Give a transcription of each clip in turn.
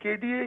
KDA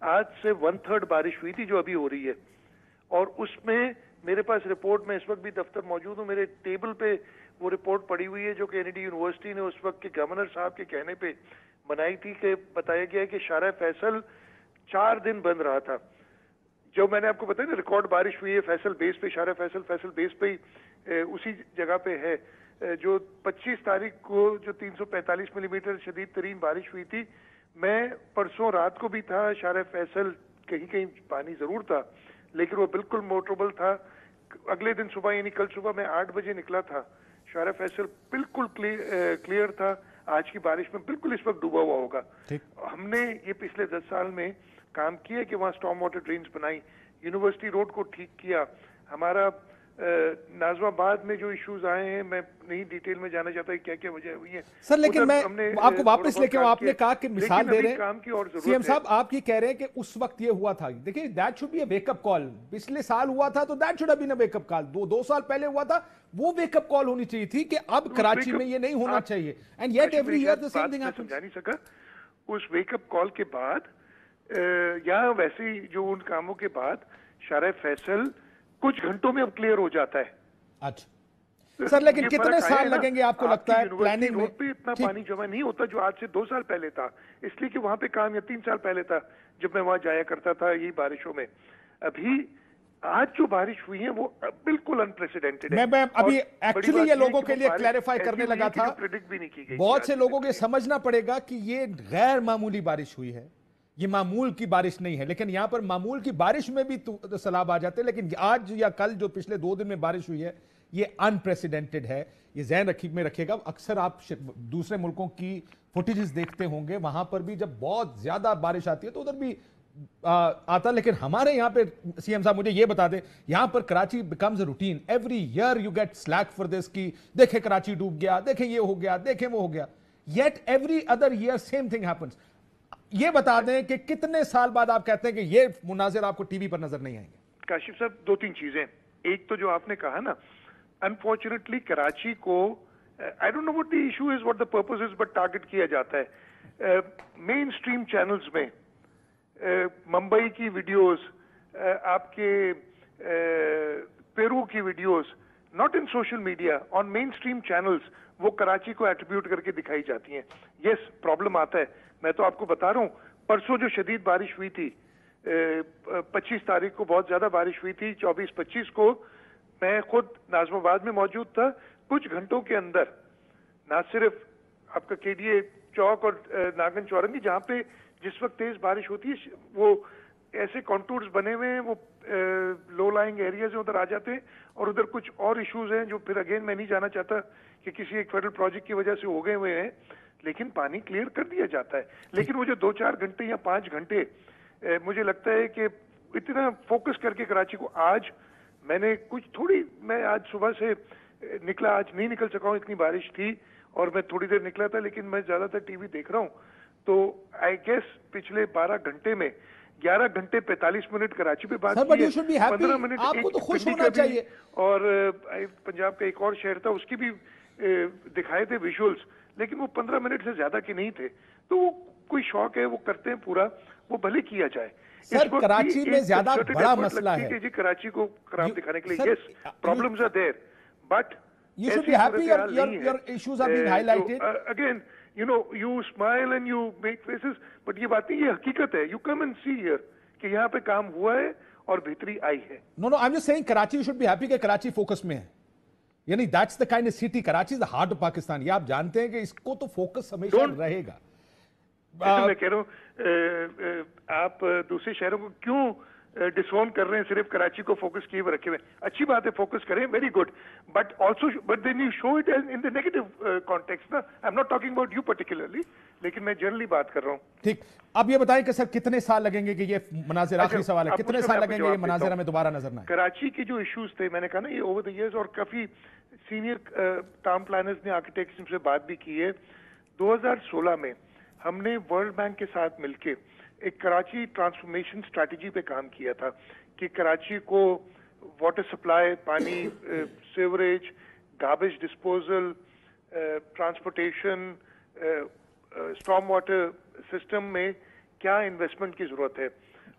آج سے 1/3 بارش ہوئی تھی جو ابھی ہو رہی ہے, اور اس میں میرے پاس رپورٹ, میں اس وقت بھی دفتر موجود ہوں, میرے ٹیبل پہ وہ رپورٹ پڑی ہوئی ہے جو کینیڈی یونیورسٹی نے اس وقت کے گورنر صاحب کے کہنے پہ بنائی تھی, کہ بتایا گیا کہ شارع فیصل 4 دن بند رہا تھا. جو میں نے آپ کو بتایا نا ریکارڈ بارش ہوئی ہے فیصل بیس پہ, شارع فیصل بیس پہ ہی اسی جگہ پہ ہے, جو 25 تاریخ کو جو 345 ملی میٹر شدید ترین بارش ہوئی تھی. میں پرسوں رات کو بھی تھا شارع فیصل, کہیں کہیں پانی ضرور تھا لیکن وہ بالکل موٹریبل تھا. اگلے دن صبح یعنی کل صبح میں 8 بجے نکلا تھا, شارع فیصل بالکل کلیئر تھا. آج کی بارش میں بالکل اس وقت ڈوبا ہوا ہوگا. ہم نے یہ پچھلے 10 سال میں کام کیا کہ وہاں سٹارم واٹر ڈرینز بنائی, یونیورسٹی روڈ کو ٹھیک کیا. ہمارا نازم آباد میں جو ایشوز آئے ہیں, میں نہیں ڈیٹیل میں جانا چاہتا کیا کیا وجہ ہوئی ہے سر, لیکن میں آپ کو واپس لے کے آپ نے کہا کہ مثال دے رہے ہیں سی ایم صاحب, آپ یہ کہہ رہے ہیں کہ اس وقت یہ ہوا تھا. دیکھیں that should be a wake up call. پچھلے سال ہوا تھا تو that should have been a wake up call. 2 سال پہلے ہوا تھا, وہ ویک اپ کال ہونی چاہیے تھی کہ اب کراچی میں یہ نہیں ہونا چاہیے. And at every year the same thing happens. سمجھا نہیں سکا اس ویک اپ کال کے بعد, یا ویسے جو ان کاموں کے بعد شارع فیصل کچھ گھنٹوں میں اب کلیئر ہو جاتا ہے. اچھا سر, لیکن کتنے سال لگیں گے آپ کو لگتا ہے پلاننگ میں؟ روڈ پہ اتنا پانی جمع نہیں ہوتا جو آج سے 2 سال پہلے تھا, اس لیے کہ وہاں پہ کام, یا 3 سال پہلے تھا جب میں وہاں جایا کرتا تھا یہی بارشوں میں. ابھی آج جو بارش ہوئی ہے وہ بالکل انپریسیڈنٹڈ ہے. میں ابھی ایکچولی یہ لوگوں کے لیے کلیریفائی کرنے لگا تھا, بہت سے لوگوں کو یہ سمجھنا پڑے گا کہ یہ غیر معمولی بارش ہوئی ہے, یہ معمول کی بارش نہیں ہے. لیکن یہاں پر معمول کی بارش میں بھی سیلاب آ جاتے ہیں, لیکن آج یا کل جو پچھلے 2 دن میں بارش ہوئی ہے یہ انپریسیڈنٹڈ ہے. یہ ذہن میں رکھے گا. اکثر آپ دوسرے ملکوں کی فوٹیجز دیکھتے ہوں گے, وہاں پر بھی جب بہت زیادہ بارش آتی ہے تو ادھر بھی آتا, لیکن ہمارے یہاں پہ سی ایم صاحب مجھے یہ بتا دیں, یہاں پر Karachi becomes a routine. Every year you get slack for this کی دیکھیں کراچی ڈوب گیا, دیکھیں یہ ہو گیا, دیکھیں وہ ہو گیا. At every other year same thing happens. یہ بتا دیں کہ کتنے سال بعد آپ کہتے ہیں کہ یہ مناظر آپ کو ٹی وی پر نظر نہیں آئیں گے؟ کاشف صاحب 2-3 چیزیں. ایک تو جو آپ نے کہا نا, انفارچونیٹلی کراچی کو I don't know what the issue is, what the purpose is, but target کیا جاتا ہے. مین اسٹریم چینلز میں ممبئی کی ویڈیوز, آپ کے پیرو کی videos, not in social media, on mainstream channels, وہ کراچی کو ایٹریبیوٹ کر کے دکھائی جاتی ہیں. یس پرابلم آتا ہے. میں تو آپ کو بتا رہا ہوں, پرسوں جو شدید بارش ہوئی تھی 25 تاریخ کو بہت زیادہ بارش ہوئی تھی, 24-25 کو میں خود نازم آباد میں موجود تھا. کچھ گھنٹوں کے اندر نہ صرف آپ کا کے ڈی اے چوک اور ناگن چورنگی جہاں پہ جس وقت تیز بارش ہوتی ہے وہ ایسے کانٹورز بنے ہوئے ہیں, وہ لو لائنگ ایریاز ادھر آ جاتے ہیں, اور ادھر کچھ اور ایشوز ہیں جو پھر اگین میں نہیں جانا چاہتا کہ کسی ایک فیڈرل پروجیکٹ کی وجہ سے ہو گئے ہوئے ہیں, لیکن پانی کلیئر کر دیا جاتا ہے. لیکن وہ جو 2-4 گھنٹے یا 5 گھنٹے مجھے لگتا ہے کہ اتنا فوکس کر کے کراچی کو, آج میں نے میں آج صبح سے نکلا, آج نہیں نکل سکا ہوں, اتنی بارش تھی, اور میں تھوڑی دیر نکلا تھا, لیکن میں زیادہ تر ٹی وی دیکھ رہا ہوں. تو آئی گیس پچھلے 12 گھنٹے میں 11 گھنٹے 45 منٹ کراچی پہ بات کی ہے, 15 منٹ آپ کو تو خوش ہونا چاہیے. اور پنجاب کا ایک اور شہر تھا, اس کی بھی دکھائے تھے ویژولز, لیکن وہ 15 منٹ سے زیادہ کے نہیں تھے. تو وہ کوئی شوق ہے, وہ کرتے ہیں پورا, وہ بھلے کیا جائے. سر کراچی میں زیادہ بڑا مسئلہ ہے جی کراچی کو خراب دکھانے کے لیے. Yes problems are there, but you should be happy your issues are being highlighted. Again, you know, you smile and you make faces, but یہ بات نہیں, یہ حقیقت ہے. You come and see here کہ یہاں پہ کام ہوا ہے اور بہتری آئی ہے. No, I'm just saying Karachi you should be happy کہ کراچی فوکس میں ہے. یعنی that's the kind of city, Karachi is the heart of Pakistan. یہ آپ جانتے ہیں کہ اس کو تو فوکس ہمیشہ رہے گا. میں کہہ رہا ہوں آپ دوسرے شہروں کو کیوں ڈسون کر رہے ہیں, صرف کراچی کو فوکس کیے ہوئے رکھے ہوئے. اچھی بات ہے, فوکس کریں, very good, but then you show it in the negative context نا. I am not talking about you particularly, لیکن میں جنرلی بات کر رہا ہوں. ٹھیک, اب یہ بتائیں کہ سر کتنے سال لگیں گے کہ یہ مناظر, آخری سوال ہے, کتنے سال لگیں گے یہ مناظر ہمیں دوبارہ نظر نہ آئے؟ کراچی کے جو ایشوز تھے, میں نے کہا نا, یہ اوور دی ایئرز, اور کافی سینئر ٹاؤن پلانرز نے, آرکیٹیکٹس سے بات بھی کی ہے. 2016 میں ہم نے ورلڈ بینک کے ساتھ مل کے ایک کراچی ٹرانسفارمیشن اسٹریٹجی پہ کام کیا تھا کہ کراچی کو واٹر سپلائی, پانی, sewerage, garbage disposal, transportation, storm water system میں کیا انویسٹمنٹ کی ضرورت ہے.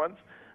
months,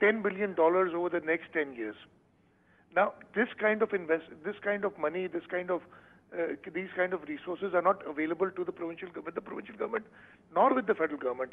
$10 billion over the next 10 years. Now this kind of money, these kind of resources are not available to the provincial government nor with the federal government.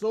So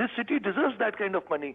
This city deserves that kind of money.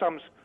sums.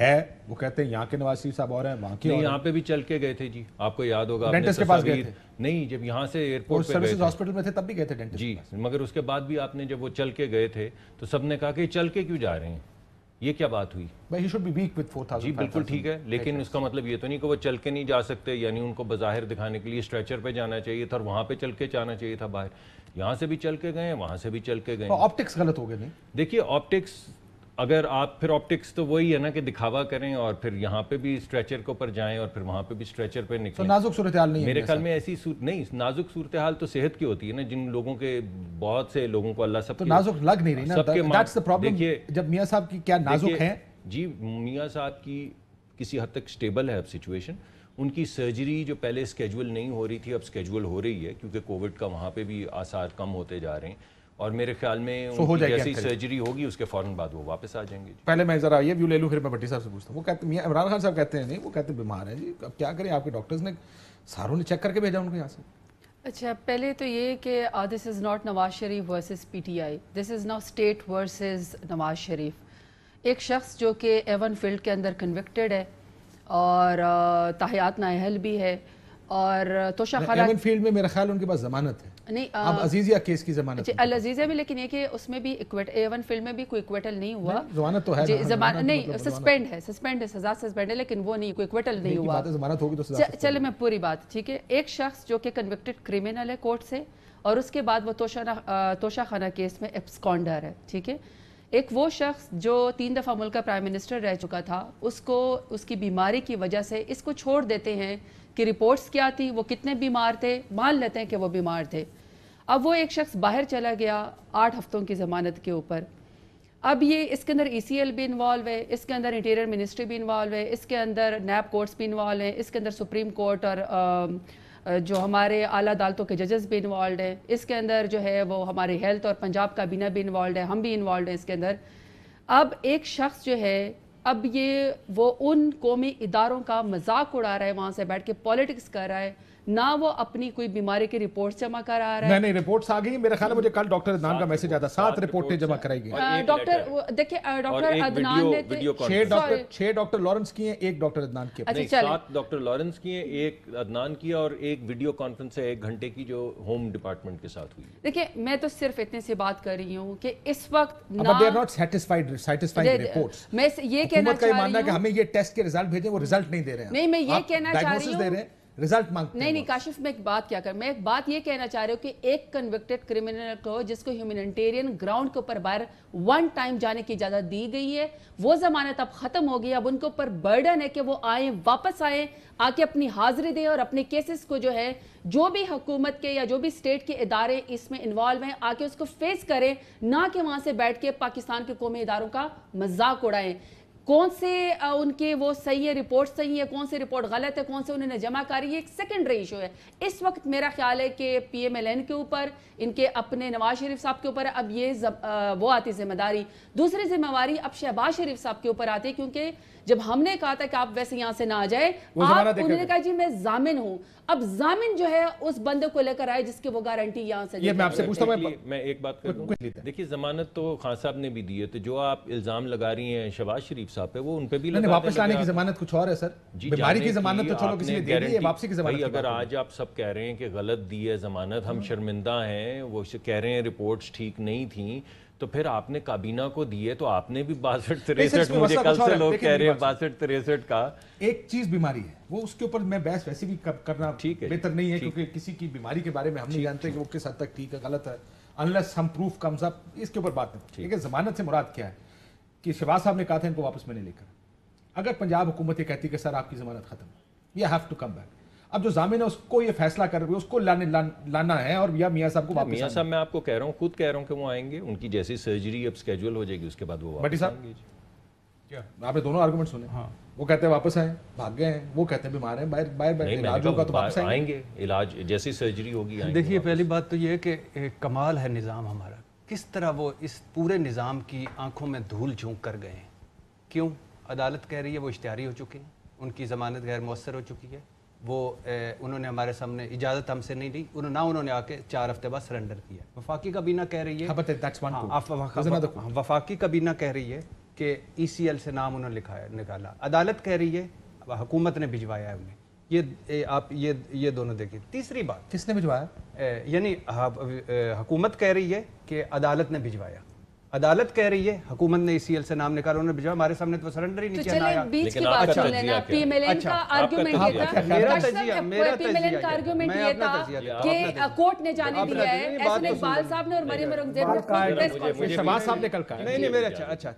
ہے وہ کہتے ہیں یہاں کے نواز شریف صاحب اور ہیں وہاں کے نہیں اور یہاں پہ بھی چل کے گئے تھے جی, آپ کو یاد ہوگا ڈینٹسٹ کے پاس گئے تھے نہیں جب یہاں سے ایئرپورٹ پہ گئے سروسز ہاسپٹل میں تھے تب بھی گئے تھے ڈینٹسٹ جی, مگر اس کے بعد بھی آپ نے جب وہ چل کے گئے تھے تو سب نے کہا کہ چل کے کیوں جا رہے ہیں, یہ کیا بات ہوئی. بھائی he should be weak with 4000 جی بالکل ٹھیک ہے, لیکن اس کا مطلب یہ تو نہیں کہ وہ چل کے نہیں جا سکتے, یعنی ان کو بظاہر دکھانے کے لیے اسٹریچر پہ جانا چاہیے تھا اور وہاں پہ چل کے جانا چاہیے تھا باہر. یہاں سے بھی چل کے گئے, وہاں سے بھی چل کے گئے. آپٹکس غلط ہو گئے نہیں دیکھیے آپٹکس, اگر آپ پھر آپٹکس تو وہی ہے نا کہ دکھاوا کریں اور پھر یہاں پہ بھی اسٹریچر کے اوپر جائیں اور پھر وہاں پہ بھی اسٹریچر پہ تو نکلیں. نازک صورتحال نہیں ہے میرے خیال میں ایسی نہیں, نازک صورتحال تو صحت کی ہوتی ہے نا, جن لوگوں کے بہت سے لوگوں کو اللہ سب تو نازک لگ نہیں رہی نا, دیٹس دی پرابلم. جب میاں صاحب کی کیا نازک ہیں جی, میاں صاحب کی کسی حد تک سٹیبل ہے اب سچویشن. ان کی سرجری جو پہلے اسکیجول نہیں ہو رہی تھی اب اسکیجول ہو رہی ہے, کیونکہ کووڈ کا وہاں پہ بھی آثار کم ہوتے جا رہے ہیں, اور میرے خیال میں ان کی جیسی سرجری ہوگی اس کے فوراً بعد وہ واپس آ جائیں گے. پہلے میں ذرا یہ ویو لے لوں پھر میں بھٹی صاحب سے پوچھتا ہوں. وہ کہتے ہیں عمران خان صاحب کہتے ہیں نہیں, وہ کہتے ہیں بیمار ہیں جی, اب کیا کریں, آپ کے ڈاکٹرز نے ساروں نے چیک کر کے بھیجا ان کو یہاں سے. اچھا پہلے تو یہ کہ this is not Nawaz Sharif versus P T I, this is not state versus Nawaz Sharif. ایک شخص جو کہ ایون فیلڈ کے اندر کنوکٹڈ ہے اور تاحیات نااہل بھی ہے, اور توشہ خانہ ایون فیلڈ میں میرا خیال ان کے پاس ضمانت ہے نہیں, اب عزیزیہ کیس کی ضمانت العزیزیہ میں, لیکن یہ کہ اس میں بھی ایون فیلڈ میں بھی کوئی اکویٹل نہیں ہوا. ضمانت تو ہے نہیں, سسپینڈ ہے, سزا سسپینڈ ہے, لیکن وہ نہیں, کوئی اکویٹل نہیں ہوا. ضمانت ہوگی تو چلے میں پوری بات ٹھیک ہے. ایک شخص جو کہ کنوکٹڈ کرمنل ہے کورٹ سے, اور اس کے بعد وہ توشہ خانہ کیس میں ایبسکانڈر ہے, ٹھیک ہے. ایک وہ شخص جو 3 دفعہ ملک کا پرائم منسٹر رہ چکا تھا, اس کو اس کی بیماری کی وجہ سے اس کو چھوڑ دیتے ہیں کہ رپورٹس کیا تھی, وہ کتنے بیمار تھے, مان لیتے ہیں کہ وہ بیمار تھے. اب وہ ایک شخص باہر چلا گیا 8 ہفتوں کی ضمانت کے اوپر. اب یہ اس کے اندر ای سی ایل بھی انوالو ہے, اس کے اندر انٹیریئر منسٹری بھی انوالو ہے, اس کے اندر نیب کورٹس بھی انوالو ہیں, اس کے اندر سپریم کورٹ اور جو ہمارے اعلیٰ عدالتوں کے ججز بھی انوالوڈ ہیں, اس کے اندر جو ہے وہ ہمارے ہیلتھ اور پنجاب کابینہ بھی انوالوڈ ہے, ہم بھی انوالوڈ ہیں اس کے اندر. اب ایک شخص جو ہے, اب یہ وہ ان قومی اداروں کا مذاق اڑا رہا ہے, وہاں سے بیٹھ کے پالیٹکس کر رہا ہے, نہ وہ اپنی کوئی بیماری کے رپورٹس جمع کرا رہا ہے. نہیں رپورٹس آ گئی ہیں, میرے خیال ہے مجھے کل ڈاکٹر عدنان کا میسج آتا, 7 رپورٹیں جمع کرائی گئی. دیکھیں ڈاکٹر عدنان نے 6 ڈاکٹر لارنس کی ہیں, 1 ڈاکٹر عدنان کی. 7 ڈاکٹر لارنس کی ہیں, 1 عدنان کی, اور 1 ویڈیو کانفرنس ہے 1 گھنٹے کی جو ہوم ڈپارٹمنٹ کے ساتھ ہوئی. دیکھیں میں تو صرف اتنے سے بات کر رہی ہوں کہ اس وقت میں یہ کہنا چاہ رہی ہوں کہ ہمیں یہ ٹیسٹ کے رزلٹ بھیجیں, وہ رزلٹ نہیں دے رہے ہیں. نہیں میں یہ کہنا چاہ رہی ہوں, رزلٹ مانگتے ہیں. نہیں کاشف میں ایک بات کیا کر, میں ایک بات یہ کہنا چاہ رہی ہوں کہ ایک کنوکٹڈ کرمنل کو جس کو ہیومینٹیرین گراؤنڈ کے اوپر باہر 1 ٹائم جانے کی اجازت دی گئی ہے, وہ ضمانت اب ختم ہو گئی. اب ان کے اوپر برڈن ہے کہ وہ آئیں, واپس آئیں, آ کے اپنی حاضری دیں اور اپنے کیسز کو جو ہے جو بھی حکومت کے یا جو بھی اسٹیٹ کے ادارے اس میں انوالو ہیں آ کے اس کو فیس کریں, نہ کہ وہاں سے بیٹھ کے پاکستان کے قومی اداروں کا مذاق اڑائیں. کون سے ان کے وہ صحیح ہے, رپورٹ صحیح ہے, کون سے رپورٹ غلط ہے, کون سے انہوں نے جمع کری, یہ ایک سیکنڈری ایشو ہے. اس وقت میرا خیال ہے کہ پی ایم ایل این کے اوپر, ان کے اپنے نواز شریف صاحب کے اوپر اب یہ وہ آتی ذمہ داری. دوسری ذمہ داری اب شہباز شریف صاحب کے اوپر آتی ہے, کیونکہ جب ہم نے کہا تھا کہ آپ ویسے یہاں سے نہ آ جائے, انہوں نے کہا جی میں ضامن ہوں. اب ضامن جو ہے اس بندے کو لے کر آئے جس کی وہ گارنٹی یہاں سے. یہ میں آپ سے پوچھتا ہوں, میں ایک بات کر دوں. دیکھیے ضمانت تو خان صاحب نے بھی دی ہے, تو جو آپ الزام لگا رہی ہیں شہباز شریف صاحب پہ, وہ ان پہ بھی واپس لانے کی ضمانت کچھ اور ہے سر. بیماری کی ضمانت تو چلو کسی نے دے دی ہے, واپسی کی ضمانت. اگر آج آپ سب کہہ رہے ہیں کہ غلط دی ہے ضمانت, ہم شرمندہ ہیں, وہ کہہ رہے ہیں رپورٹس ٹھیک نہیں تھیں, تو پھر آپ نے کابینہ کو دی ہے, تو آپ نے بھی 62-63, مجھے کل سے لوگ کہہ رہے ہیں 62-63 کا ایک چیز بیماری ہے, وہ اس کے اوپر میں بحث ویسے بھی کرنا بہتر نہیں ہے, کیونکہ کسی کی بیماری کے بارے میں ہم نہیں جانتے کہ وہ کس حد تک ٹھیک ہے غلط ہے, انلیس ہم پروف کمز اپ, اس کے اوپر بات نہیں. ٹھیک ہے, ضمانت سے مراد کیا ہے کہ شہباز صاحب نے کہا تھا ان کو واپس میں نے لے کر. اگر پنجاب حکومت یہ کہتی کہ سر آپ کی ضمانت ختم, we have to come back, اب جو ضامن ہے اس کو یہ فیصلہ کر رہے, اس کو لانا ہے, اور یا میاں صاحب کو واپس. میاں صاحب میں آپ کو کہہ رہا ہوں, خود کہہ رہا ہوں کہ وہ آئیں گے, ان کی جیسی سرجری اب اسکیجول ہو جائے گی, اس کے بعد وہ بٹی صاحب آپ نے دونوں آرگومنٹ سنے, وہ کہتے ہیں واپس آئیں, بھاگ گئے ہیں, وہ کہتے ہیں بیمار ہیں, باہر علاج ہوگا تو واپس آئیں گے, علاج جیسی سرجری ہوگی. دیکھیے پہلی بات تو یہ ہے کہ کمال ہے نظام ہمارا, کس طرح وہ اس پورے نظام کی آنکھوں میں دھول جھونک کر گئے ہیں. کیوں؟ عدالت کہہ رہی ہے وہ اشتہاری ہو چکی ہیں, ان کی ضمانت غیر مؤثر ہو چکی ہے, وہ انہوں نے ہمارے سامنے اجازت ہم سے نہیں لی, انہوں نے آ کے 4 ہفتے بعد سرنڈر کیا. وفاقی کابینہ کہہ رہی ہے, وفاقی کابینہ کہہ رہی ہے کہ ECL سے نام انہوں نے نکالا. عدالت کہہ رہی ہے حکومت نے بھجوایا ہے انہیں. یہ آپ یہ دونوں دیکھیں. تیسری بات, کس نے بھجوایا؟ یعنی حکومت کہہ رہی ہے کہ عدالت نے بھجوایا, عدالت کہہ رہی ہے حکومت نے ECL سے نام نکالا, انہوں نے بھجوایا. ہمارے سامنے تو سرنڈر ہی نہیں کیا. چلیں بیچ کی بات کر لینا. پی ایم ایل این کا آرگیومنٹ یہ تھا, پی ایم ایل این کا آرگیومنٹ یہ تھا کہ کورٹ نے جانے دیا ہے. احسن اقبال صاحب نے اور مریم اورنگزیب نے خود پریس شہباز صاحب نے کل کہا. نہیں میرے اچھا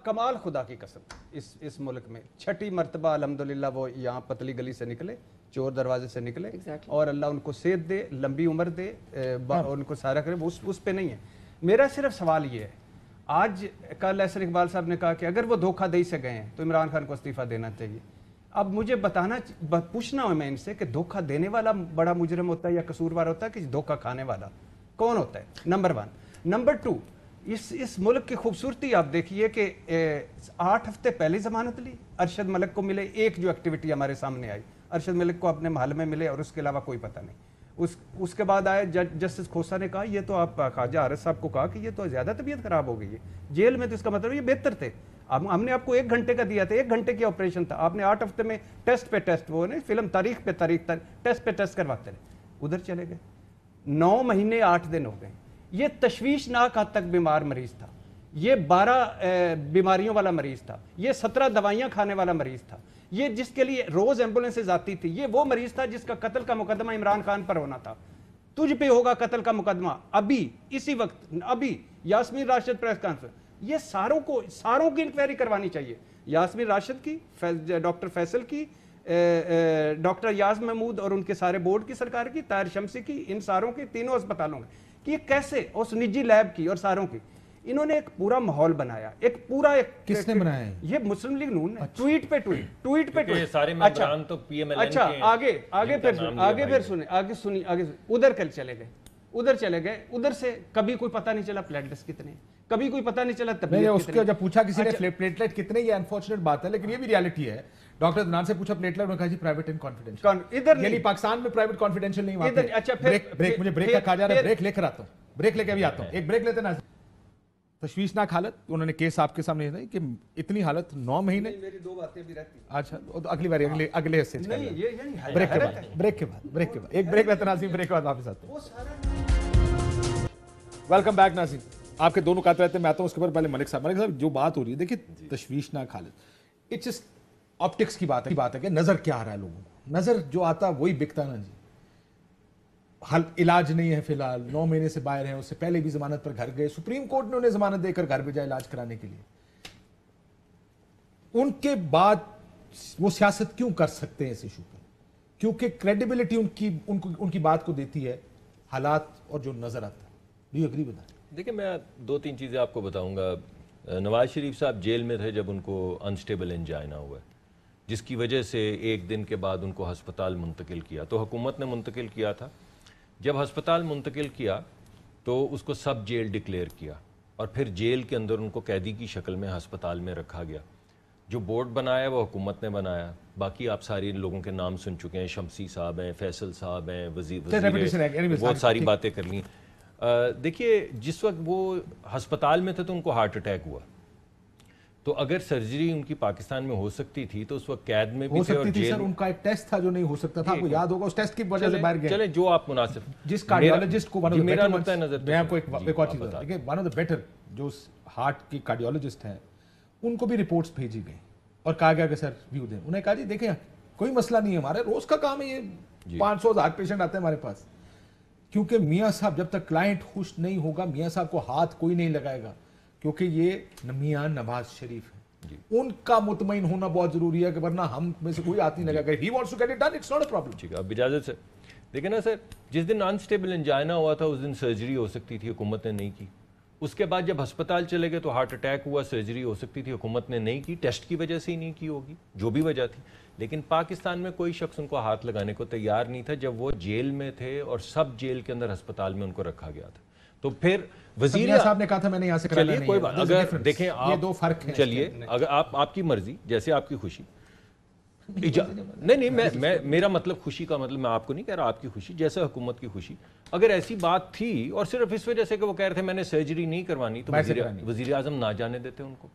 کمال خدا کی قسم اس ملک میں چھٹی مرتبہ الحمدللہ وہ یہاں پتلی گلی سے نکلے, چور دروازے سے نکلے, اور اللہ ان کو صحت دے, لمبی عمر دے, ان کو سارا کرے. اس پہ نہیں ہے. میرا صرف سوال یہ ہے, آج کل احسن اقبال صاحب نے کہا کہ اگر وہ دھوکہ دہی سے گئے ہیں تو عمران خان کو استعفیٰ دینا چاہیے. اب مجھے پوچھنا ہوں میں ان سے کہ دھوکہ دینے والا بڑا مجرم ہوتا ہے یا قصوروار ہوتا ہے کہ دھوکہ کھانے والا کون ہوتا ہے؟ نمبر 1. نمبر 2, اس ملک کی خوبصورتی آپ دیکھیے کہ 8 ہفتے پہلے ضمانت لی, ارشد ملک کو ملے. ایک جو ایکٹیویٹی ہمارے سامنے آئی, ارشد ملک کو اپنے محل میں ملے اور اس کے علاوہ کوئی پتہ نہیں. اس کے بعد آئے جسٹس کھوسا نے کہا, یہ تو آپ خواجہ حارث صاحب کو کہا کہ یہ تو زیادہ طبیعت خراب ہو گئی ہے جیل میں, تو اس کا مطلب یہ بہتر تھے. ہم نے آپ کو 1 گھنٹے کا دیا تھا, 1 گھنٹے کی آپریشن تھا. آپ نے 8 ہفتے میں ٹیسٹ پہ ٹیسٹ, وہ نہیں فلم تاریخ پہ تاریخ, ٹیسٹ پہ ٹیسٹ کرواتے رہے. ادھر چلے گئے, 9 مہینے 8 دن ہو گئے. یہ تشویشناک حد تک بیمار مریض تھا, یہ 12 بیماریوں والا مریض تھا, یہ 17 دوائیاں کھانے والا مریض تھا, یہ جس کے لیے روز ایمبولینسز آتی تھی. یہ وہ مریض تھا جس کا قتل کا مقدمہ عمران خان پر ہونا تھا. تجھ پہ ہوگا قتل کا مقدمہ ابھی اسی وقت, ابھی. یاسمین راشد پریس کانفرنس, یہ ساروں کی انکوائری کروانی چاہیے. یاسمین راشد کی, ڈاکٹر فیصل کی, ڈاکٹر یاز محمود اور ان کے سارے بورڈ کی سرکار کی, طاہر شمسی کی, ان ساروں کی, تینوں اسپتالوں میں, کہ یہ کیسے, اس نجی لیب کی اور ساروں کی, انہوں نے ایک پورا ماحول بنایا. کس نے بنایا؟ یہ مسلم لیگ نون نے. ٹویٹ پہ ٹویٹ سارے ممبران تو پی ایم ایل این کے. اچھا آگے پھر ادھر چلے گئے. ادھر سے کبھی کوئی پتہ نہیں چلا پلیٹلیٹس کتنے, کبھی کوئی پتہ نہیں چلا طبیعت اس کو جب پوچھا کسی نے پلیٹلیٹ کتنے, یہ انفارچونیٹ بات ہے لیکن یہ بھی ریالٹی ہے. ڈاکٹر عدنان سے پوچھا پلیٹلیٹ, انہوں نے کہا جی پرائیویٹ اینڈ کانفیڈنشل. ادھر یعنی پاکستان میں پرائیویٹ کانفیڈنشل نہیں ہوا. اچھا بریک, مجھے بریک کا کہا جا رہا ہے, بریک لے کر آتا ہوں, بریک لے کے بھی آتا ہوں, ایک بریک لیتے نا. تشویشناک حالت, انہوں نے کیس آپ کے سامنے ہے کہ اتنی حالت 9 مہینے. میری 2 باتیں بھی رہتی. اچھا اگلی بار اگلے حصے بریک کے بعد ایک بریک لیتے ناظرین, بریک کے بعد واپس آتے ہیں. ویلکم بیک ناظرین, آپ کے دونوں کہتے رہتے ہیں, میں آتا ہوں اس کے بعد. پہلے ملک صاحب جو بات ہو رہی ہے, دیکھیں تشویشناک حالت, اٹس جسٹ آپٹکس کی بات ہے کہ نظر کیا آ رہا ہے لوگوں کو. نظر جو آتا وہی بکتا نا جی. حل علاج نہیں ہے فی الحال, 9 مہینے سے باہر ہیں, اس سے پہلے بھی ضمانت پر گھر گئے, سپریم کورٹ نے انہیں ضمانت دے کر گھر بھیجا علاج کرانے کے لیے. ان کے بعد وہ سیاست کیوں کر سکتے ہیں اس ایشو پہ؟ کیونکہ کریڈیبلٹی ان کی بات کو دیتی ہے حالات اور جو نظر آتا ہے. Do you agree with that? دیکھیں میں 2-3 چیزیں آپ کو بتاؤں گا. نواز شریف صاحب جیل میں تھے جب ان کو انسٹیبل انجائنا ہوا ہے, جس کی وجہ سے 1 دن کے بعد ان کو ہسپتال منتقل کیا. تو حکومت نے منتقل کیا تھا. جب ہسپتال منتقل کیا تو اس کو سب جیل ڈکلیئر کیا, اور پھر جیل کے اندر ان کو قیدی کی شکل میں ہسپتال میں رکھا گیا. جو بورڈ بنایا وہ حکومت نے بنایا. باقی آپ ساری لوگوں کے نام سن چکے ہیں, شمسی صاحب ہیں, فیصل صاحب ہیں, وزیر, بہت ساری باتیں کر لیں. دیکھیے جس وقت وہ ہسپتال میں تھے تو ان کو ہارٹ اٹیک ہوا. تو اگر سرجری ان کی پاکستان میں ہو سکتی تھی تو اس وقت قید میں بھی تھے اور جیل. ان کا ایک ٹیسٹ تھا جو نہیں ہو سکتا تھا, آپ کو یاد ہوگا, اس ٹیسٹ کی وجہ سے باہر گئے. چلیں جو آپ مناسب, جس کارڈیولوجسٹ کو میرا نقطہ نظر, میں آپ کو ایک اور چیز بتا دوں, ون آف دا بیٹر جو ہارٹ کی کارڈیولوجسٹ ہیں, ان کو بھی رپورٹس بھیجی گئی اور کہا گیا کہ سر ویو دیں. انہوں نے کہا جی دیکھیں کوئی مسئلہ نہیں ہے, ہمارے روز کا کام ہے, یہ 500,000 پیشنٹ آتے ہیں ہمارے پاس. کیونکہ میاں صاحب جب تک کلائنٹ خوش نہیں ہوگا, میاں صاحب کو ہاتھ کوئی نہیں لگائے گا, کیونکہ یہ میاں نواز شریف ہے. ان کا مطمئن ہونا بہت ضروری ہے, کہ ورنہ ہم میں سے کوئی ہاتھ نہیں لگا گا. He wants to get it done, it's not a problem. ٹھیک ہے, اب اجازت سے دیکھیں نا سر, جس دن انسٹیبل انجائنا ہوا تھا اس دن سرجری ہو سکتی تھی, حکومت نے نہیں کی. اس کے بعد جب ہسپتال چلے گئے تو ہارٹ اٹیک ہوا, سرجری ہو سکتی تھی, حکومت نے نہیں کی, ٹیسٹ کی وجہ سے ہی نہیں کی ہوگی, جو بھی وجہ تھی. لیکن پاکستان میں کوئی شخص ان کو ہاتھ لگانے کو تیار نہیں تھا جب وہ جیل میں تھے اور سب جیل کے اندر ہسپتال میں ان کو رکھا گیا تھا. تو پھر وزیر صاحب نے کہا تھا میں نے یہاں سے چلیے کوئی بات, اگر دیکھیں یہ 2 فرق ہیں. چلیے اگر آپ کی مرضی, جیسے آپ کی خوشی. نہیں میرا مطلب خوشی کا مطلب میں آپ کو نہیں کہہ رہا, آپ کی خوشی جیسے حکومت کی خوشی. اگر ایسی بات تھی اور صرف اس وجہ سے کہ وہ کہہ رہے تھے میں نے سرجری نہیں کروانی, تو وزیر اعظم نہ جانے دیتے ان کو.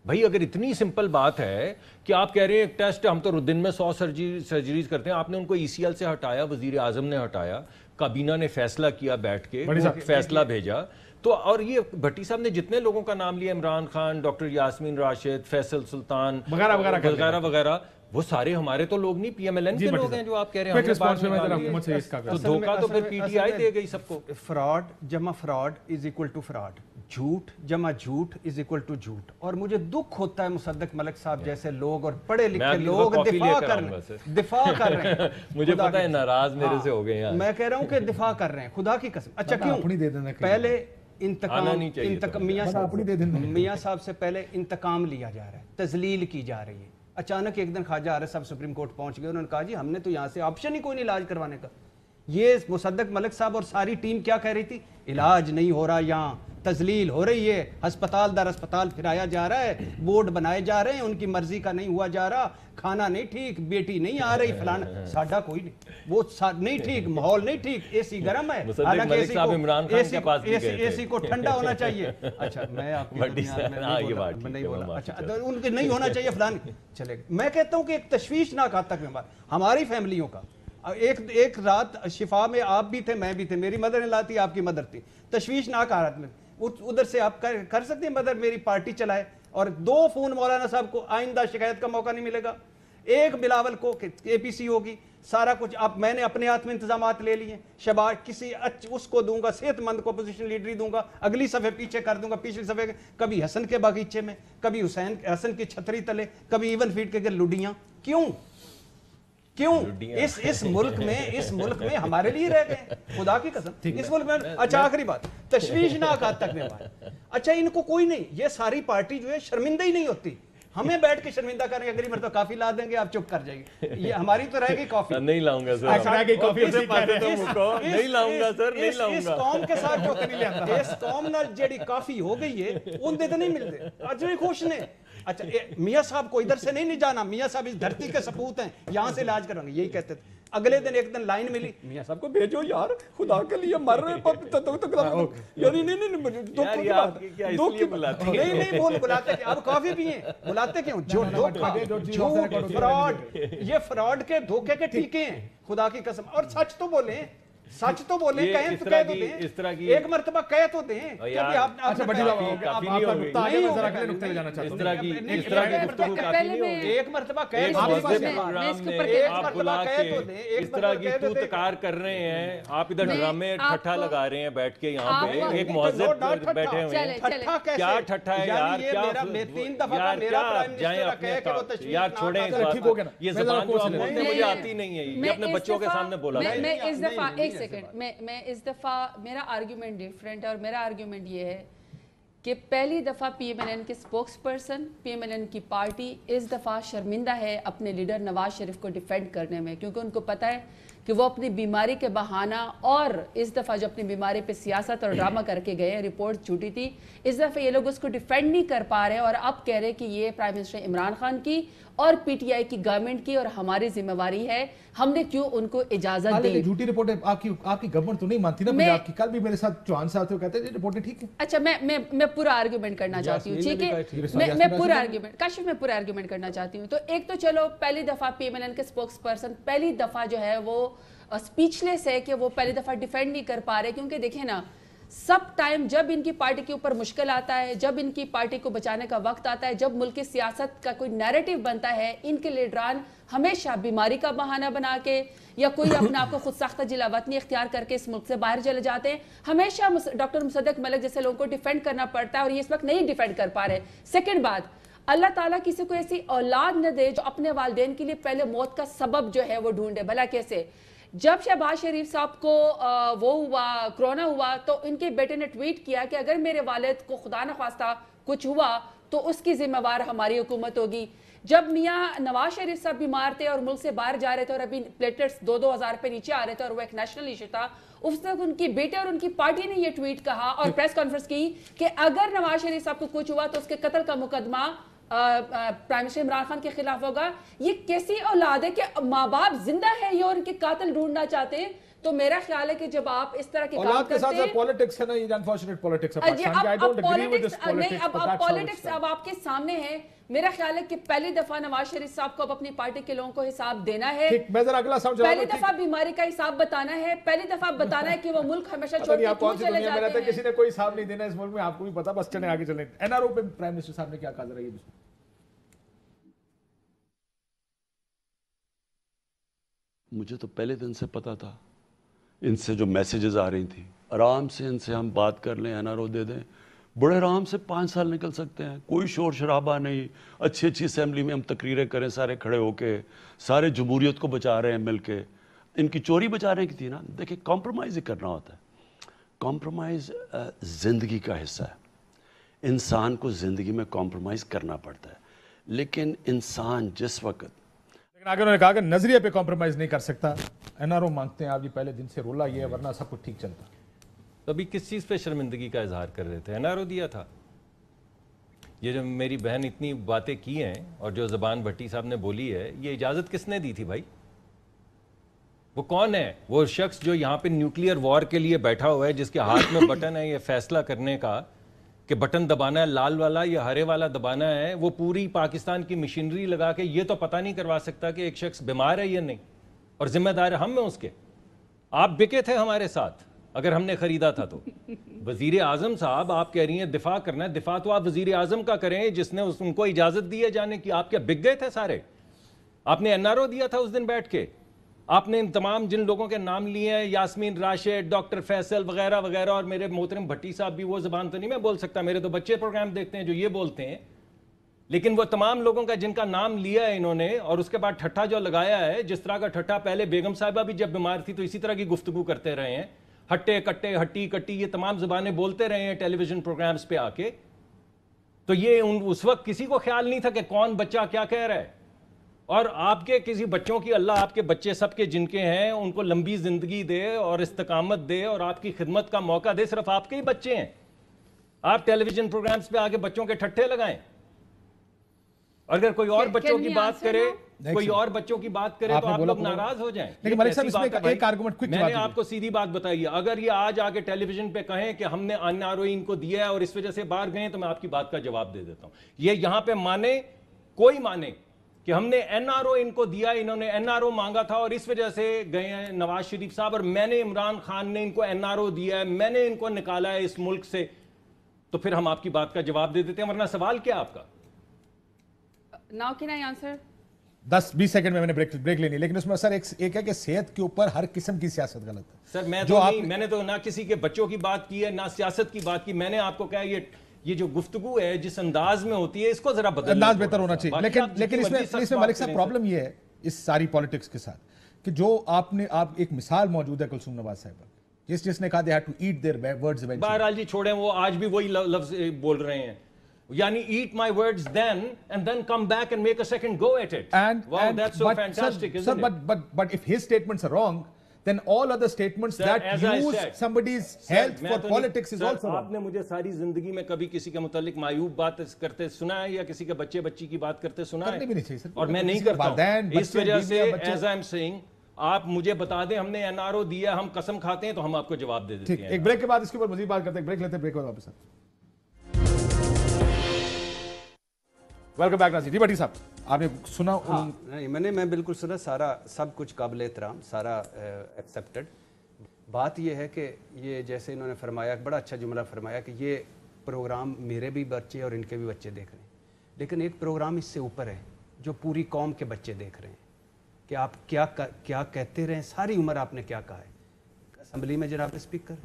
بھائی اگر اتنی سمپل بات ہے کہ آپ کہہ رہے ہیں ایک ٹیسٹ ہم تو دن میں 100 سرجریز کرتے ہیں, آپ نے ان کو ای سی ایل سے ہٹایا, وزیر اعظم نے ہٹایا, کابینہ نے فیصلہ کیا بیٹھ کے, فیصلہ بھیجا. تو اور یہ بھٹی صاحب نے جتنے لوگوں کا نام لیا, عمران خان, ڈاکٹر یاسمین راشد, فیصل سلطان وغیرہ وغیرہ, وہ سارے ہمارے تو لوگ نہیں, پی ایم ایل این کے لوگ ہیں جو آپ کہہ رہے ہیں. تو دھوکہ تو پھر پی ٹی آئی دے گئی سب کو. فراڈ جمع fraud is equal to fraud, جھوٹ جمع جھوٹ از اکول ٹو جھوٹ. اور مجھے دکھ ہوتا ہے مصدق ملک صاحب جیسے لوگ اور پڑھے لکھے لوگ دفاع کر رہے ہیں. مجھے پتا ہے ناراض میرے سے ہو گئے ہیں, میں کہہ رہا ہوں کہ دفاع کر رہے ہیں خدا کی قسم. اچھا کیوں پہلے انتقام میاں صاحب سے پہلے انتقام لیا جا رہا ہے, تذلیل کی جا رہی ہے. اچانک ایک دن خواجہ عارف صاحب سپریم کورٹ پہنچ گئے, انہوں نے کہا جی ہم نے تو یہاں سے آپشن ہی کوئی نہیں علاج کروانے کا. یہ مصدق ملک صاحب اور ساری ٹیم کیا کہہ رہی تھی, علاج نہیں ہو رہا, یہاں تذلیل ہو رہی ہے, ہسپتال در ہسپتال پھرایا جا رہا ہے, بورڈ بنائے جا رہے ہیں, ان کی مرضی کا نہیں ہوا جا رہا, کھانا نہیں ٹھیک, بیٹی نہیں آ رہی, فلانا. ساڈا کوئی نہیں, وہ نہیں ٹھیک, ماحول نہیں ٹھیک, اے سی گرم ہے, اے سی کو ٹھنڈا ہونا چاہیے. اچھا میں آپ نہیں بولا, اچھا ان کے نہیں ہونا چاہیے فلان, چلے. میں کہتا ہوں کہ ایک تشویشناک حد تک ہماری فیملیوں کا, ایک رات شفا میں آپ بھی تھے, میں بھی تھے, میری مدر ان لا تھی, آپ کی مدر تھی, تشویشناک حالت میں. ادھر سے آپ کر سکتے ہیں مدر میری پارٹی چلائے, اور 2 فون مولانا صاحب کو, آئندہ شکایت کا موقع نہیں ملے گا. ایک بلاول کو اے پی سی ہوگی, سارا کچھ اب میں نے اپنے ہاتھ میں انتظامات لے لیے. شباز کسی اس کو دوں گا, صحت مند کو اپوزیشن لیڈری دوں گا, اگلی صفحے پیچھے کر دوں گا, پچھلی صفحے کبھی حسن کے باغیچے میں, کبھی حسن کی چھتری تلے, کبھی ایون فیڈ کے لڈیاں. کیوں اس ملک میں ہمارے لیے رہ گئے خدا کی قسم, اس ملک میں. اچھا آخری بات, تشویشناک حد تک میں. اچھا ان کو کوئی نہیں, یہ ساری پارٹی جو ہے شرمندہ ہی نہیں ہوتی, ہمیں بیٹھ کے شرمندہ کریں گے. اگلی مرتبہ کافی لا دیں گے, آپ چپ کر جائیں گے. یہ ہماری تو رہے گی کافی. نہیں لاؤں گا سر, نہیں لاؤں گا سر, نہیں لاؤں گا. اس قوم کے ساتھ اس قوم نال جیڑی کافی ہو گئی ہے, ان دے تو نہیں ملتے. اج بھی خوش نے. اچھا میاں صاحب کو ادھر سے نہیں جانا, میاں صاحب اس دھرتی کے سپوت ہیں, یہاں سے علاج کروائیں گے, یہی کہتے تھے. اگلے دن ایک دن لائن ملی, میاں صاحب کو بھیجو یار خدا کے لیے, مر رہے نہیں بلاتے. اب کافی پیئیں, بلاتے کیوں؟ جھوٹ فراڈ, یہ فراڈ کے دھوکے کے ٹھیکے ہیں خدا کی قسم. اور سچ تو بولیں, سچ تو بولیں, کہیں تو کہہ تو دیں, ایک مرتبہ کہہ تو دیں. ایک مرتبہ اس طرح کی تو تکار کر رہے ہیں آپ, ادھر ڈرامے ٹھٹھا لگا رہے ہیں بیٹھ کے یہاں پہ, ایک مہذب بیٹھے ہوئے ہیں. کیا ٹھٹھا ہے یار, جائیں اپنے, یار چھوڑیں اس بات کو. یہ زبان جو آپ بولتے ہیں مجھے آتی نہیں ہے, یہ اپنے بچوں کے سامنے بولا. میں اس دفعہ ایک سیکنڈ, میں اس دفعہ میرا آرگیومنٹ ڈیفرنٹ ہے, اور میرا آرگیومنٹ یہ ہے کہ پہلی دفعہ پی ایم ایل این کے spokesperson, P M L N کی پارٹی اس دفعہ شرمندہ ہے اپنے لیڈر نواز شریف کو ڈیفینڈ کرنے میں, کیونکہ ان کو پتہ ہے کہ وہ اپنی بیماری کے بہانہ, اور اس دفعہ جو اپنی بیماری پہ سیاست اور ڈرامہ کر کے گئے, رپورٹ جھوٹی تھی, اس دفعہ یہ لوگ اس کو ڈیفینڈ نہیں کر پا رہے, اور اب کہہ رہے کہ یہ پرائم منسٹر عمران خان کی اور پی ٹی آئی کی گورنمنٹ کی اور ہماری ذمہ داری ہے, ہم نے کیوں ان کو اجازت دی. جھوٹی رپورٹ آپ کی گورنمنٹ تو نہیں مانتی نا, آپ کی کل بھی میرے ساتھ چوہان صاحب تھے, کہتے ہیں رپورٹیں ٹھیک ہیں. اچھا میں پورا آرگیومنٹ کرنا چاہتی ہوں, ٹھیک ہے, میں پورا آرگیومنٹ کاشف میں پورا آرگیومنٹ کرنا چاہتی ہوں. تو ایک تو چلو پہلی دفعہ پی ایم ایل این کے سپوکس پرسن پہلی دفعہ جو ہے وہ اسپیچ لیس ہے کہ وہ پہلی دفعہ ڈیفینڈ نہیں کر پا رہے, کیونکہ دیکھیں نا سب ٹائم جب ان کی پارٹی کے اوپر مشکل آتا ہے, جب ان کی پارٹی کو بچانے کا وقت آتا ہے, جب ملک کی سیاست کا کوئی نیریٹو بنتا ہے, ان کے لیڈران ہمیشہ بیماری کا بہانہ بنا کے یا کوئی اپنے آپ کو خود ساختہ جلا وطنی اختیار کر کے اس ملک سے باہر چلے جاتے ہیں. ہمیشہ ڈاکٹر مصدق ملک جیسے لوگوں کو ڈیفینڈ کرنا پڑتا ہے, اور یہ اس وقت نہیں ڈیفینڈ کر پا رہے. سیکنڈ بات, اللہ تعالیٰ کسی کو ایسی اولاد نہ دے جو اپنے والدین کے لیے پہلے موت کا سبب جو ہے وہ ڈھونڈے. بھلا کیسے؟ جب شہباز شریف صاحب کو وہ ہوا, کرونا ہوا, تو ان کے بیٹے نے ٹویٹ کیا کہ اگر میرے والد کو خدا نخواستہ کچھ ہوا تو اس کی ذمہ وار ہماری حکومت ہوگی. جب میاں نواز شریف صاحب بیمار تھے اور ملک سے باہر جا رہے تھے اور ابھی پلیٹلیٹس 2,000 پہ نیچے آ رہے تھے اور وہ ایک نیشنل ایشو تھا, اس وقت ان کی بیٹے اور ان کی پارٹی نے یہ ٹویٹ کہا اور پریس کانفرنس کی کہ اگر نواز شریف صاحب کو کچھ ہوا تو اس کے قتل کا مقدمہ پرائم منسٹر عمران خان کے خلاف ہوگا. یہ کیسی اولاد ہے کہ ماں باپ زندہ ہے یہ اور ان کے قاتل ڈھونڈنا چاہتے ہیں؟ تو میرا خیال ہے کہ جب آپ اس طرح کے کام اولاد کے کرتے ساتھ ہیں پالیٹکس ہے نا، یہ انفارچونیٹ پالیٹکس ہے پاکستان کی. I don't agree with this politics, but that's how politics اب آپ کے سامنے ہے. میرا خیال ہے کہ پہلی دفعہ نواز شریف صاحب کو اب اپنی پارٹی کے لوگوں کو حساب دینا ہے. میں ذرا اگلا سوال پہلی دفعہ بیماری کا حساب بتانا ہے. پہلی دفعہ بتانا ہے کہ وہ ملک ہمیشہ چھوڑ کے کیوں چلے جاتے ہیں. کسی نے کوئی حساب نہیں دینا اس ملک میں، آپ کو بھی پتا. بس چلیں آگے چلیں. NRO پہ پرائم منسٹر صاحب نے کیا کہا ذرا یہ بھی. مجھے تو پہلے دن سے پتا تھا ان سے جو میسیجز آ رہی تھیں، آرام سے ان سے ہم بات کر لیں، NRO دے دیں، بڑے آرام سے 5 سال نکل سکتے ہیں. کوئی شور شرابہ نہیں، اچھی اسمبلی میں ہم تقریریں کریں سارے کھڑے ہو کے، سارے جمہوریت کو بچا رہے ہیں مل کے. ان کی چوری بچانے کی تھی نا. دیکھیں کمپرومائز ہی کرنا ہوتا ہے. کمپرومائز زندگی کا حصہ ہے. انسان کو زندگی میں کمپرومائز کرنا پڑتا ہے. لیکن انسان جس وقت، لیکن آگے انہوں نے کہا کہ نظریے پہ کمپرومائز نہیں کر سکتا. NRO مانگتے ہیں آپ، یہ پہلے دن سے رولا یہ ہے، ورنہ سب کچھ ٹھیک چلتا. تو ابھی کس چیز پہ شرمندگی کا اظہار کر رہے تھے؟ NRO دیا تھا. یہ جو میری بہن اتنی باتیں کی ہیں اور جو زبان بھٹی صاحب نے بولی ہے، یہ اجازت کس نے دی تھی بھائی؟ وہ کون ہے وہ شخص جو یہاں پہ نیوکلیئر وار کے لیے بیٹھا ہوا ہے، جس کے ہاتھ میں بٹن ہے یہ فیصلہ کرنے کا کہ بٹن دبانا ہے لال والا یا ہرے والا دبانا ہے؟ وہ پوری پاکستان کی مشینری لگا کے یہ تو پتہ نہیں کروا سکتا کہ ایک شخص بیمار ہے یا نہیں، اور ذمہ دار ہم ہیں اس کے. آپ بکے تھے ہمارے ساتھ اگر ہم نے خریدا تھا تو. وزیر اعظم صاحب آپ کہہ رہی ہیں دفاع کرنا ہے، دفاع تو آپ وزیر اعظم کا کریں جس نے ان کو اجازت دی ہے جانے کی. آپ کیا بک گئے تھے سارے؟ آپ نے NRO دیا تھا اس دن بیٹھ کے. آپ نے ان تمام جن لوگوں کے نام لیے ہیں، یاسمین راشد، ڈاکٹر فیصل وغیرہ وغیرہ، اور میرے محترم بھٹی صاحب بھی، وہ زبان تو نہیں میں بول سکتا، میرے تو بچے پروگرام دیکھتے ہیں جو یہ بولتے ہیں. لیکن وہ تمام لوگوں کا جن کا نام لیا ہے انہوں نے، اور اس کے بعد ٹھٹھا جو لگایا ہے، جس طرح کا ٹھٹھا پہلے بیگم صاحبہ بھی جب بیمار تھی تو اسی طرح کی گفتگو کرتے رہے ہیں، ہٹے کٹے ہٹی کٹی یہ تمام زبانیں بولتے رہے ہیں ٹیلی ویژن پروگرامز پہ آ کے. تو یہ اس وقت کسی کو خیال نہیں تھا کہ کون بچہ کیا کہہ رہا ہے. اور آپ کے کسی بچوں کی، اللہ آپ کے بچے سب کے جن کے ہیں ان کو لمبی زندگی دے اور استقامت دے اور آپ کی خدمت کا موقع دے. صرف آپ کے ہی بچے ہیں، آپ ٹیلی ویژن پروگرامز پہ آگے بچوں کے ٹھٹھے لگائیں. اگر کوئی اور بچوں کی بات کرے، کوئی اور بچوں کی بات کرے تو آپ لوگ ناراض ہو جائیں. لیکن ملک صاحب اس میں ایک آرگومنٹ کوئک میں نے آپ کو سیدھی بات بتائی ہے، اگر یہ آج آگے ٹیلی ویژن پہ کہیں کہ ہم نے NRO ان کو دیا ہے اور اس وجہ سے باہر گئے، تو میں آپ کی بات کا جواب دے دیتا ہوں. یہ یہاں پہ مانے، کوئی مانے کہ ہم نے NRO ان کو دیا، انہوں نے NRO مانگا تھا اور اس وجہ سے گئے ہیں نواز شریف صاحب، اور میں نے عمران خان نے ان کو NRO دیا ہے، میں نے ان کو نکالا ہے اس ملک سے، تو پھر ہم آپ کی بات کا جواب دے دیتے ہیں. ورنہ سوال کیا آپ کا؟ Now can I answer? 10-20 second میں نے بریک لینی، لیکن اس میں سر ایک ہے کہ صحت کے اوپر ہر قسم کی سیاست غلط ہے. سر میں نے تو نہ کسی کے بچوں کی بات کی ہے، نہ سیاست کی بات کی. میں نے آپ کو کہا یہ جو گفتگو ہے جس انداز میں ہوتی ہے اس کو ذرا بدلنا، انداز بہتر ہونا چاہیے. لیکن اس میں ملک صاحب پرابلم یہ ہے اس ساری پالیٹکس کے ساتھ کہ جو آپ ایک مثال موجود ہے کلثوم نواز صاحب، جس نے کہا they had to eat their words eventually. بہرحال جی چھوڑیں، وہ آج بھی وہی لفظ بول رہے ہیں، یعنی eat my words then and then come back and make a second go at it. Wow, that's so fantastic, isn't it? But if his statements are wrong, then all other statements that use somebody's health for politics is also wrong. آپ نے مجھے ساری زندگی میں کبھی کسی کے متعلق معیوب بات کرتے سنا ہے یا کسی کے بچے بچی کی بات کرتے سنا ہے؟ اور میں نہیں کرتا ہوں. اس وجہ سے as I'm saying آپ مجھے بتا دیں ہم نے NRO دیا، ہم قسم کھاتے ہیں تو ہم آپ کو جواب دے دیتے ہیں. ایک بریک کے بعد اس کے اوپر مزید بات کرتے ہیں. بریک لیتے ہیں، بریک کے بعد واپس آتے ہیں. ویلکم بیک ناظرین. جی بھٹی صاحب آپ نے سنا؟ میں بالکل سنا، سارا سب کچھ قابل احترام، سارا ایکسیپٹڈ. بات یہ ہے کہ یہ جیسے انہوں نے فرمایا، بڑا اچھا جملہ فرمایا کہ یہ پروگرام میرے بھی بچے اور ان کے بھی بچے دیکھ رہے ہیں، لیکن ایک پروگرام اس سے اوپر ہے جو پوری قوم کے بچے دیکھ رہے ہیں کہ آپ کیا کہتے رہے. ساری عمر آپ نے کیا کہا ہے اسمبلی میں جناب اسپیکر،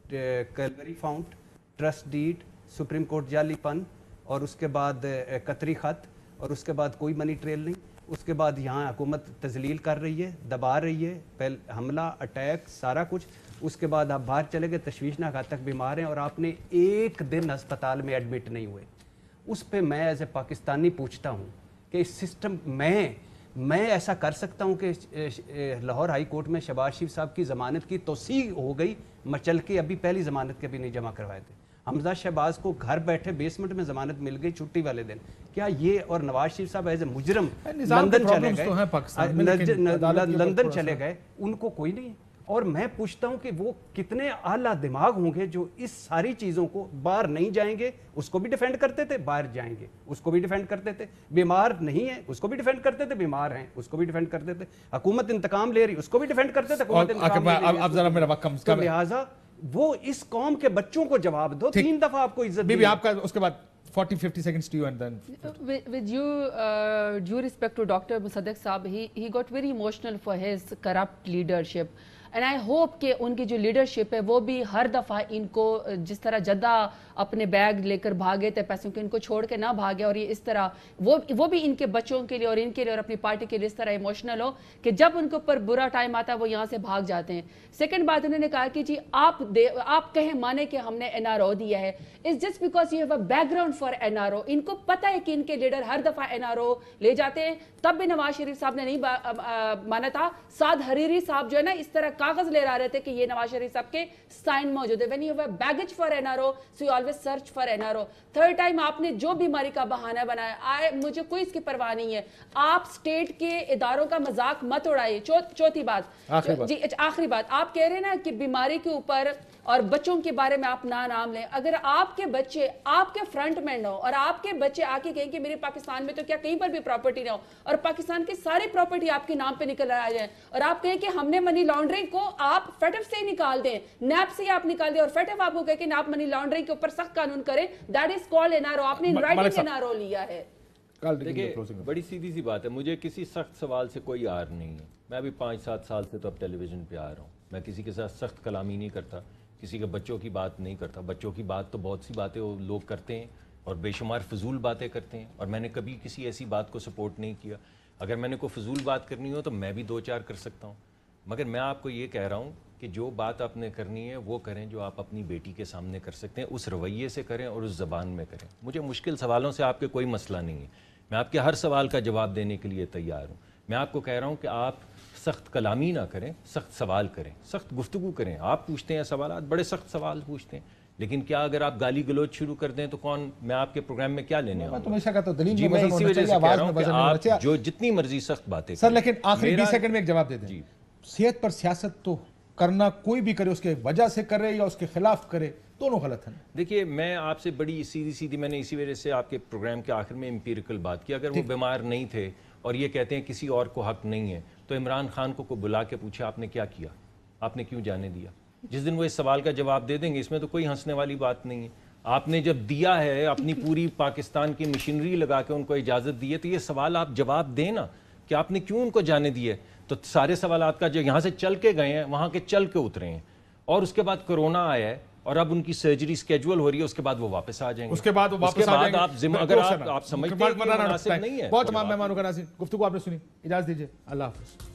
کیلگری فاؤنٹ، ٹرسٹ ڈیڈ، سپریم کورٹ جعلی پن، اور اس کے بعد قطری خط، اور اس کے بعد کوئی منی ٹریل نہیں. اس کے بعد یہاں حکومت تذلیل کر رہی ہے، دبا رہی ہے، پہلے حملہ، اٹیک، سارا کچھ. اس کے بعد آپ باہر چلے گئے، تشویشناک حد تک بیمار ہیں اور آپ نے ایک دن ہسپتال میں ایڈمٹ نہیں ہوئے. اس پہ میں ایز اے پاکستانی پوچھتا ہوں کہ اس سسٹم میں ایسا کر سکتا ہوں کہ لاہور ہائی کورٹ میں شہباز شریف صاحب کی ضمانت کی توسیع ہو گئی مچل کے، ابھی پہلی ضمانت کے بھی نہیں جمع کروائے تھے. حمزہ شہباز کو گھر بیٹھے بیسمنٹ میں ضمانت مل گئی چھٹی والے دن. کیا یہ اور نواز شریف صاحب ایز اے مجرم لندن چلے گئے، ان کو کوئی نہیں ہے. اور میں پوچھتا ہوں کہ وہ کتنے اعلیٰ دماغ ہوں گے جو اس ساری چیزوں کو باہر نہیں جائیں گے اس کو بھی ڈیفینڈ کرتے تھے, باہر جائیں گے اس کو بھی ڈیفینڈ کرتے تھے, بیمار نہیں ہے اس کو بھی ڈیفینڈ کرتے تھے, بیمار ہیں اس کو بھی ڈیفینڈ کرتے تھے, حکومت انتقام لے رہی اس کو بھی ڈیفینڈ کرتے تھے, حکومت انتقام لے رہی. اب ذرا میرا وقت کم تو لہٰذا وہ اس قوم کے بچوں کو جواب دو, 3 دفعہ آپ کو عزت بی بی آپ کا اس کے بعد 40-50 seconds to you and then with due respect to Dr. Musaddiq Saab, he got very emotional for his corrupt leadership. And I hope کہ ان کی جو لیڈرشپ ہے وہ بھی ہر دفعہ ان کو جس طرح جدہ اپنے بیگ لے کر بھاگے تھے پیسوں کے, ان کو چھوڑ کے نہ بھاگے, اور یہ اس طرح وہ بھی ان کے بچوں کے لیے اور ان کے لیے اور اپنی پارٹی کے لیے اس طرح ایموشنل ہو کہ جب ان کے اوپر برا ٹائم آتا ہے وہ یہاں سے بھاگ جاتے ہیں. سیکنڈ بات انہوں نے کہا کہ جی آپ کہیں مانے کہ ہم نے NRO دیا ہے, it's just because you have a background for NRO. ان کو پتہ ہے کہ ان کے لیڈر ہر دفعہ NRO لے جاتے ہیں, تب بھی نواز شریف صاحب نے نہیں مانا تھا. سعد حریری صاحب جو ہے نا اس طرح کاغذ لے رہے تھے کہ یہ نواز شریف صاحب کے سائن موجود ہے. when you have a baggage for NRO, so you always search for NRO. Third time آپ نے جو بیماری کا بہانہ بنایا, مجھے کوئی اس کی پرواہ نہیں ہے, آپ سٹیٹ کے اداروں کا مذاق مت اڑائیے. چوتھی بات, جی آخری بات, آپ کہہ رہے ہیں نا کہ بیماری کے اوپر اور بچوں کے بارے میں آپ نام لیں. اگر آپ کے بچے آپ کے فرنٹ مین ہو اور آپ کے بچے آ کے کہیں کہ میرے پاکستان میں تو کیا کہیں پر بھی پراپرٹی نہ ہو, اور پاکستان کی ساری پراپرٹی آپ کے نام پہ نکل آ جائے, اور آپ کہیں کہ ہم نے منی لانڈرنگ کو آپ فیٹف سے ہی نکال دیں, نیب سے ہی آپ نکال دیں, اور فیٹف آپ کو کہے کہ آپ منی لانڈرنگ کے اوپر سخت قانون کریں, دیٹ از کال NRO. آپ نے ان رائٹنگ NRO لیا ہے. دیکھیں بڑی سیدھی سی بات ہے, مجھے کسی سخت سوال سے کوئی آر نہیں ہے. میں ابھی 5-7 سال سے تو اب ٹیلی ویژن پہ آ رہا ہوں. میں کسی کے ساتھ سخت کلامی نہیں کرتا, کسی کے بچوں کی بات نہیں کرتا. بچوں کی بات تو بہت سی باتیں وہ لوگ کرتے ہیں اور بے شمار فضول باتیں کرتے ہیں, اور میں نے کبھی کسی ایسی بات کو سپورٹ نہیں کیا. اگر میں نے کوئی فضول بات کرنی ہو تو میں بھی 2-4 کر سکتا ہوں, مگر میں آپ کو یہ کہہ رہا ہوں کہ جو بات آپ نے کرنی ہے وہ کریں جو آپ اپنی بیٹی کے سامنے کر سکتے ہیں, اس رویے سے کریں اور اس زبان میں کریں. مجھے مشکل سوالوں سے آپ کے کوئی مسئلہ نہیں ہے, میں آپ کے ہر سوال کا جواب دینے کے لیے تیار ہوں. میں آپ کو کہہ رہا ہوں کہ آپ سخت کلامی نہ کریں, سخت سوال کریں, سخت گفتگو کریں. آپ پوچھتے ہیں سوالات, بڑے سخت سوال پوچھتے ہیں, لیکن کیا اگر آپ گالی گلوچ شروع کر دیں تو کون, میں آپ کے پروگرام میں کیا لینے آؤں گا؟ جی میں اسی وجہ سے کہہ رہا ہوں کہ آپ جو جتنی مرضی سخت باتیں سر, لیکن آخری 20 سیکنڈ میں ایک جواب دے دیں. صحت پر سیاست تو کرنا کوئی بھی کرے, اس کے وجہ سے کرے یا اس کے خلاف کرے, دونوں غلط ہیں. دیکھیے میں آپ سے بڑی سیدھی میں نے اسی وجہ سے آپ کے پروگرام کے آخر میں امپیریکل بات کی. اگر وہ بیمار نہیں تھے اور یہ کہتے ہیں کسی اور کو حق نہیں ہے, تو عمران خان کو بلا کے پوچھے آپ نے کیا کیا, آپ نے کیوں جانے دیا. جس دن وہ اس سوال کا جواب دے دیں گے, اس میں تو کوئی ہنسنے والی بات نہیں ہے. آپ نے جب دیا ہے اپنی پوری پاکستان کی مشینری لگا کے ان کو اجازت دی ہے, تو یہ سوال آپ جواب دیں نا کہ آپ نے کیوں ان کو جانے دیے. تو سارے سوالات کا جو یہاں سے چل کے گئے ہیں وہاں کے چل کے اترے ہیں, اور اس کے بعد کرونا آیا ہے اور اب ان کی سرجری سکیجول ہو رہی ہے, اس کے بعد وہ واپس آ جائیں گے. اس کے بعد وہ واپس آ جائیں گے. اگر آپ سمجھتے ہیں کہ مناسب نہیں ہے. بہت تمام مہمانوں کا ناظرین, گفتگو آپ نے سنی, اجازت دیجیے, اللہ حافظ.